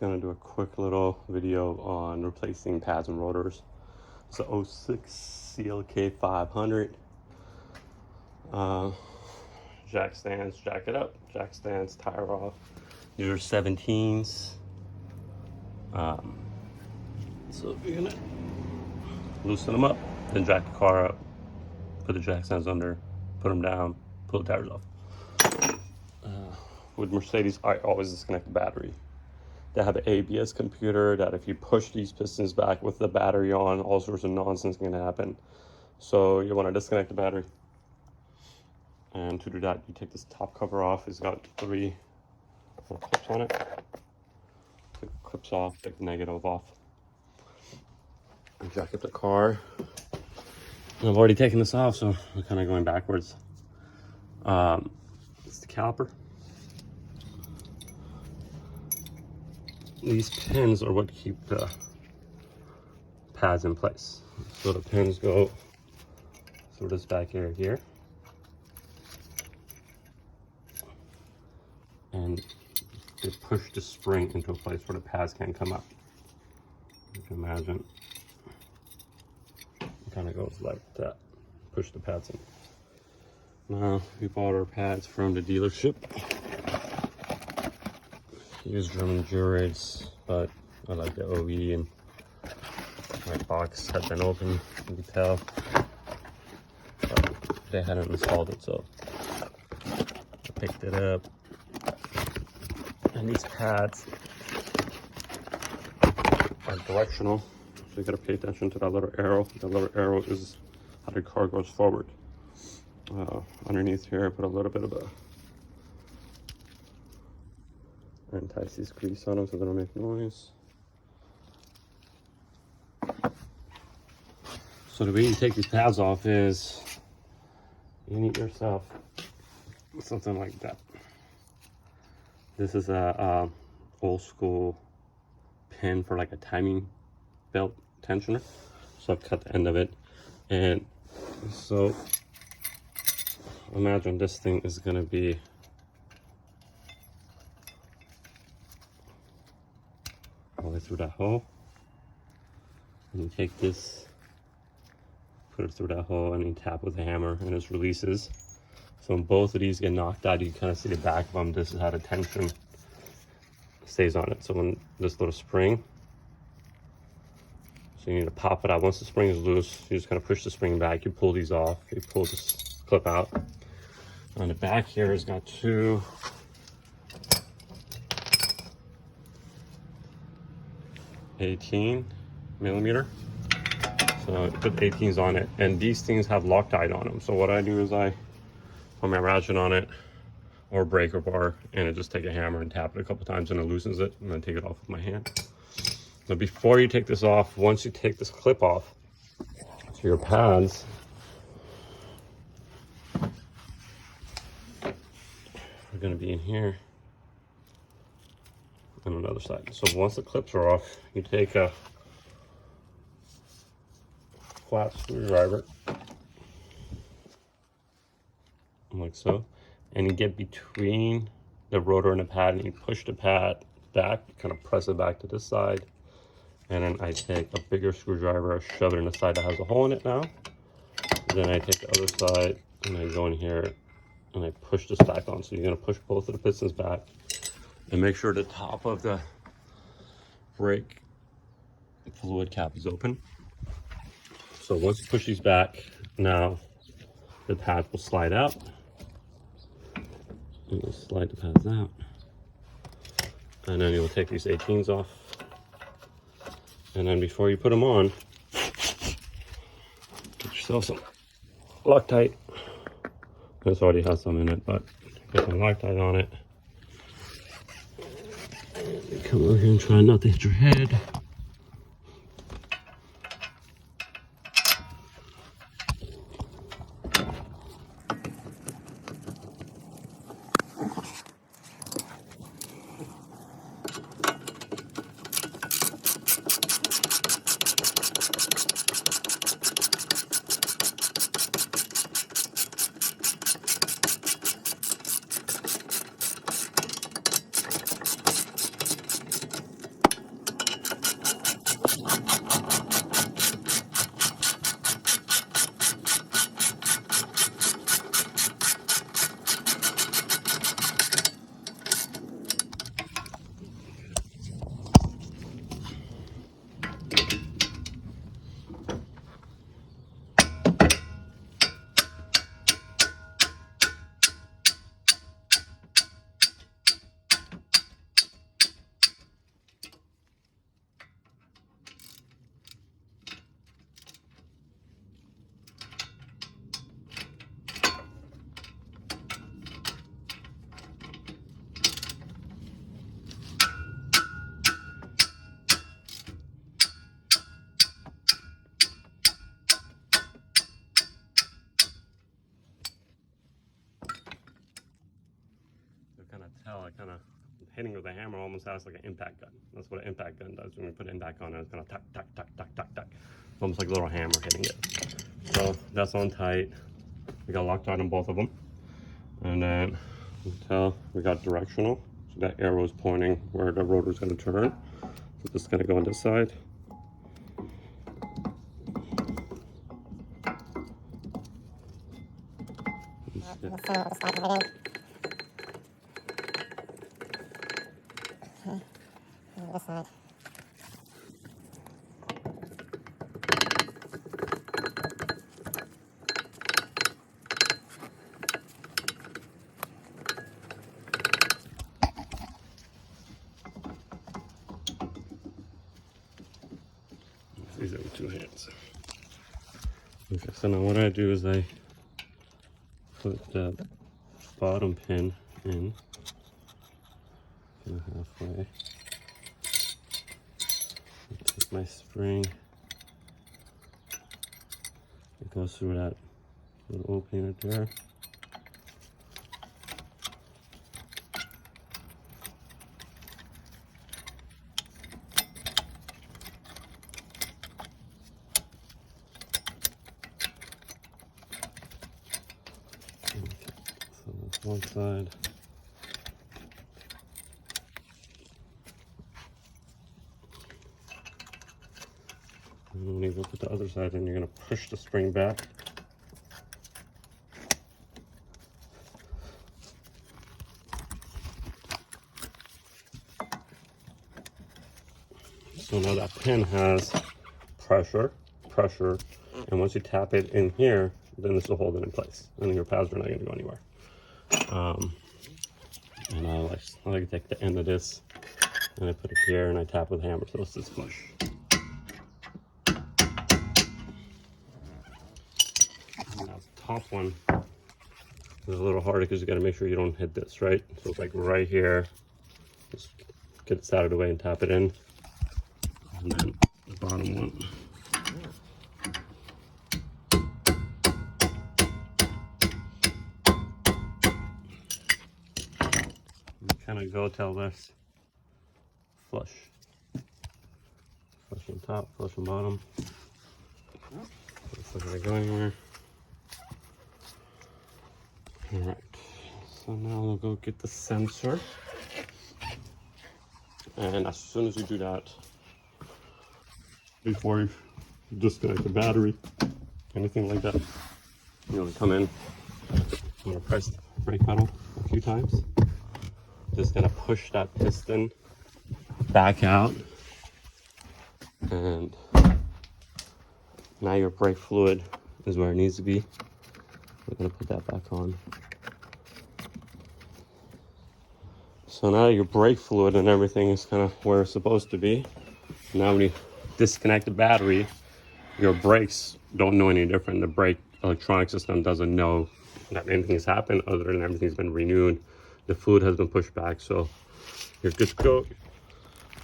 gonna do a quick little video on replacing pads and rotors. It's a 06 CLK500. Jack stands, jack it up. Jack stands, tire off. These are 17s. So you're gonna loosen them up, then jack the car up, put the jack stands under, put them down, pull the tires off. With Mercedes, I always disconnect the battery. They have an ABS computer that if you push these pistons back with the battery on, all sorts of nonsense can happen. So you want to disconnect the battery. And to do that, you take this top cover off. It's got 3 little clips on it. Take the clips off, take the negative off. And jack up the car. And I've already taken this off, so we're kind of going backwards. It's the caliper. These pins are what keep the pads in place. So the pins go through this back area here. And they push the spring into a place where the pads can't come up. You can imagine. It kind of goes like that. Push the pads in. Now, we bought our pads from the dealership. Use German Durates, but I like the OE, and my box had been open, you can tell. But they hadn't installed it, so I picked it up. And these pads are directional, so you gotta pay attention to that little arrow. That little arrow is how the car goes forward. Underneath here, I put a little bit of a anti-seize grease on them so they don't make noise. So the way you take these pads off is you need yourself something like that. This is a old school pin for like a timing belt tensioner. So I've cut the end of it, and so imagine this thing is gonna be all the way through that hole, and you take this, put it through that hole, and you tap with a hammer, and it releases. So when both of these get knocked out, you can kind of see the back of them. This is how the tension stays on it. So when this little spring, so you need to pop it out. Once the spring is loose, you just kind of push the spring back. You pull these off. You pull this clip out. On the back here, it's got 2 18mm. So I put 18s on it, and these things have Loctite on them. So what I do is I put my ratchet on it, or breaker bar, and I just take a hammer and tap it a couple times, and it loosens it, and then take it off with my hand. So before you take this off, once you take this clip off, so your pads are going to be in here on another side. So once the clips are off, you take a flat screwdriver, like so, and you get between the rotor and the pad, and you push the pad back, kind of press it back to this side, and then I take a bigger screwdriver, I shove it in the side that has a hole in it now. Then I take the other side, and I go in here, and I push this back on. So you're going to push both of the pistons back, and make sure the top of the brake fluid cap is open. So once you push these back, now the pads will slide out. And you'll slide the pads out. And then you'll take these 18s off. And then before you put them on, get yourself some Loctite. This already has some in it, but get some Loctite on it. And come over here and try not to hit your head. kind of hitting with a hammer almost has like an impact gun. That's what an impact gun does. When we put an impact on it, it's gonna tuck, tuck, tuck, tuck, tuck, tuck. Almost like a little hammer hitting it. So that's on tight. We got Loctite on both of them. And then you can tell we got directional. So that arrow is pointing where the rotor is gonna turn. So this is gonna go on this side. This side. These are with 2 hands. Okay, so now what I do is I put the bottom pin in halfway. Take my spring. It goes through that little opening right there. So that's one side. And when you look at the other side, then you're going to push the spring back. So now that pin has pressure, and once you tap it in here, then this will hold it in place, and your pads are not going to go anywhere. And I like to take the end of this, and I put it here, and I tap with a hammer, so it's just flush. Now the top one is a little harder because you got to make sure you don't hit this, right? So it's like right here. Just get it out of the way and tap it in. And then the bottom one. You kind of go till this flush. Flush on top, flush on bottom. It's not going to go anywhere. Alright, so now we'll go get the sensor. And as soon as you do that, before you disconnect the battery, anything like that, you want to come in, you want to press the brake pedal a few times. Just gonna push that piston back out, and now your brake fluid is where it needs to be. We're gonna put that back on. So now your brake fluid and everything is kind of where it's supposed to be. Now when you disconnect the battery, your brakes don't know any different. The brake electronic system doesn't know that anything has happened other than everything's been renewed. The fluid has been pushed back, so you're good to go.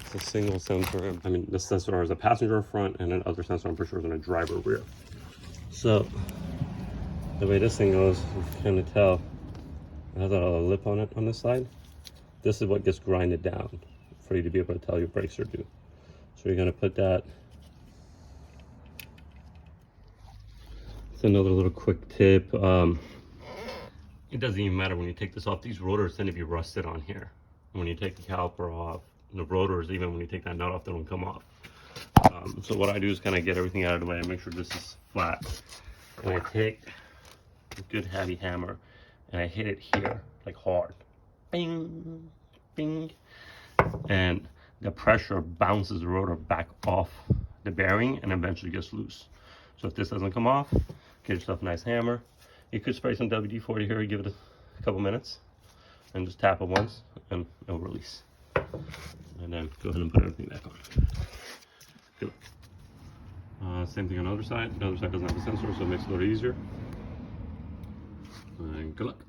It's a single sensor. I mean, this sensor has a passenger front, and then other sensor I'm pretty sure is in a driver rear. So the way this thing goes, you can kind of tell it has a lip on it on this side. This is what gets grinded down for you to be able to tell your brakes are due. So you're going to put that. It's another little quick tip. It doesn't even matter when you take this off. These rotors tend to be rusted on here. When you take the caliper off, the rotors, even when you take that nut off, they don't come off. So what I do is kind of get everything out of the way and make sure this is flat. And I take a good heavy hammer and I hit it here, like hard. Bing, bing. And the pressure bounces the rotor back off the bearing and eventually gets loose. So if this doesn't come off, get yourself a nice hammer. You could spray some WD-40 here, give it a couple minutes, and just tap it once, and it'll release. And then go ahead and put everything back on. Good luck. Same thing on the other side. The other side doesn't have a sensor, so it makes it a little easier. And good luck.